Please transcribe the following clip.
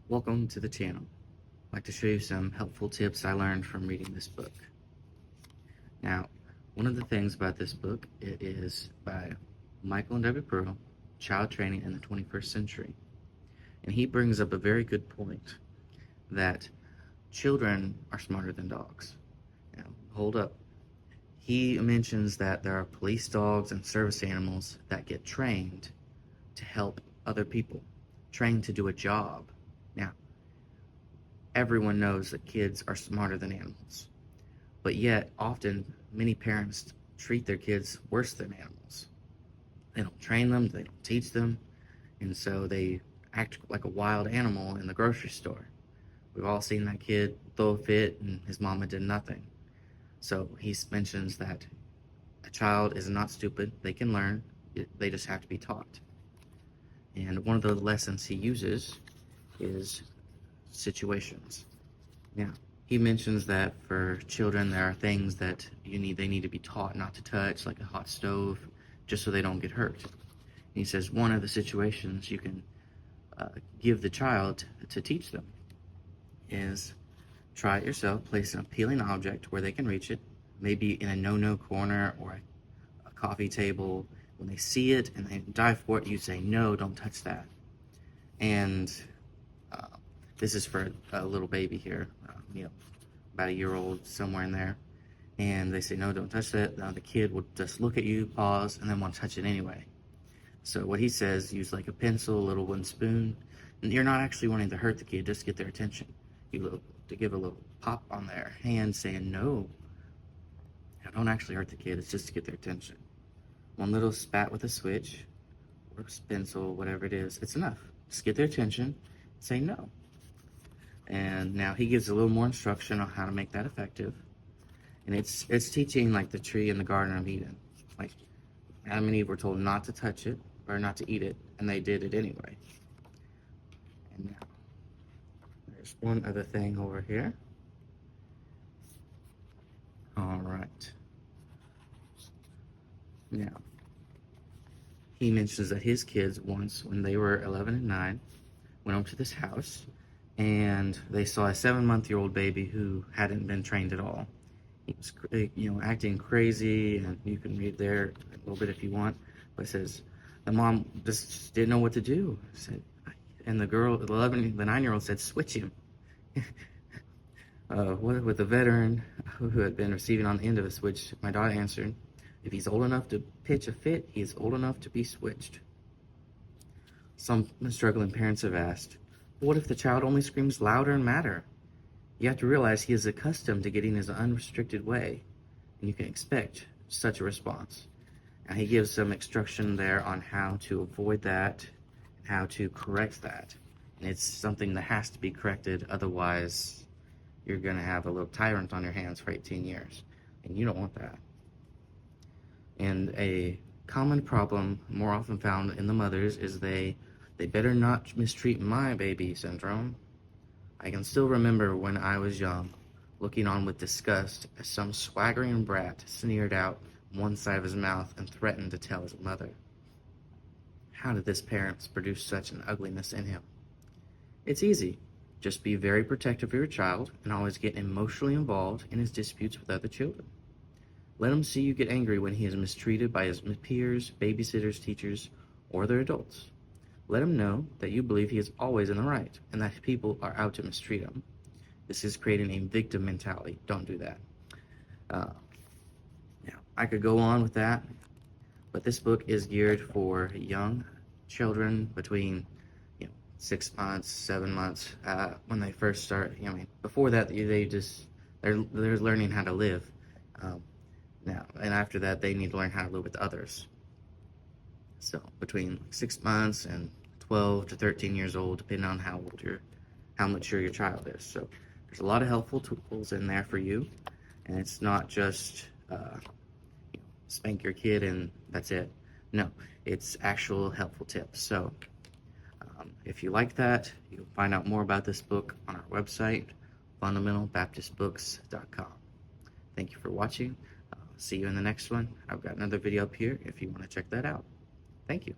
Welcome to the channel. I'd like to show you some helpful tips I learned from reading this book. Now, one of the things about this book, it is by Michael and Debi Pearl, Child Training in the 21st Century. And he brings up a very good point that children are smarter than dogs. Now, hold up. He mentions that there are police dogs and service animals that get trained to help other people, trained to do a job. Now, everyone knows that kids are smarter than animals, but yet often many parents treat their kids worse than animals. They don't train them, they don't teach them, and so they act like a wild animal in the grocery store. We've all seen that kid throw a fit and his mama did nothing. So he mentions that a child is not stupid, they can learn, they just have to be taught. And one of the lessons he uses is situations. Now, he mentions that for children there are things that they need to be taught not to touch, like a hot stove, just so they don't get hurt. And he says one of the situations you can give the child to teach them is try it yourself, place an appealing object where they can reach it, maybe in a no-no corner or a coffee table. When they see it and they dive for it, you say, no, don't touch that. And this is for a little baby here, about a year old, somewhere in there. And they say, no, don't touch that. Now the kid will just look at you, pause, and then want to touch it anyway. So what he says, use like a pencil, a little wooden spoon. And you're not actually wanting to hurt the kid, just to get their attention. To give a little pop on their hand saying, no. Now, don't actually hurt the kid, it's just to get their attention. One little spat with a switch, or a pencil, whatever it is, it's enough. Just get their attention, say no. And now he gives a little more instruction on how to make that effective. And it's teaching like the tree in the Garden of Eden. Like Adam and Eve were told not to touch it or not to eat it, and they did it anyway. And now, there's one other thing over here. All right. Now, he mentions that his kids once, when they were 11 and 9, went up to this house and they saw a 7-month-old baby who hadn't been trained at all. He was, acting crazy, and you can read there a little bit if you want. But it says the mom just didn't know what to do. And the 9-year-old said, switch him. With a veteran who had been receiving on the end of a switch, my daughter answered, if he's old enough to pitch a fit, he is old enough to be switched. Some struggling parents have asked, what if the child only screams louder and madder? You have to realize he is accustomed to getting his unrestricted way, and you can expect such a response. Now he gives some instruction there on how to avoid that, how to correct that. And it's something that has to be corrected, otherwise you're going to have a little tyrant on your hands for 18 years, and you don't want that. And a common problem more often found in the mothers is they better not mistreat my baby syndrome. I can still remember when I was young, looking on with disgust as some swaggering brat sneered out one side of his mouth and threatened to tell his mother. How did this parent produce such an ugliness in him? It's easy. Just be very protective of your child and always get emotionally involved in his disputes with other children. Let him see you get angry when he is mistreated by his peers, babysitters, teachers, or other adults. Let him know that you believe he is always in the right and that people are out to mistreat him. This is creating a victim mentality. Don't do that. I could go on with that, but this book is geared for young children between 6 months, 7 months, when they first start. Before that, they're learning how to live. Now, and after that, they need to learn how to live with others. So between 6 months and 12 to 13 years old, depending on how mature your child is. So there's a lot of helpful tools in there for you, and it's not just spank your kid and that's it. No, it's actual helpful tips. So if you like that, you'll find out more about this book on our website, fundamentalbaptistbooks.com. Thank you for watching. See you in the next one. I've got another video up here if you want to check that out. Thank you.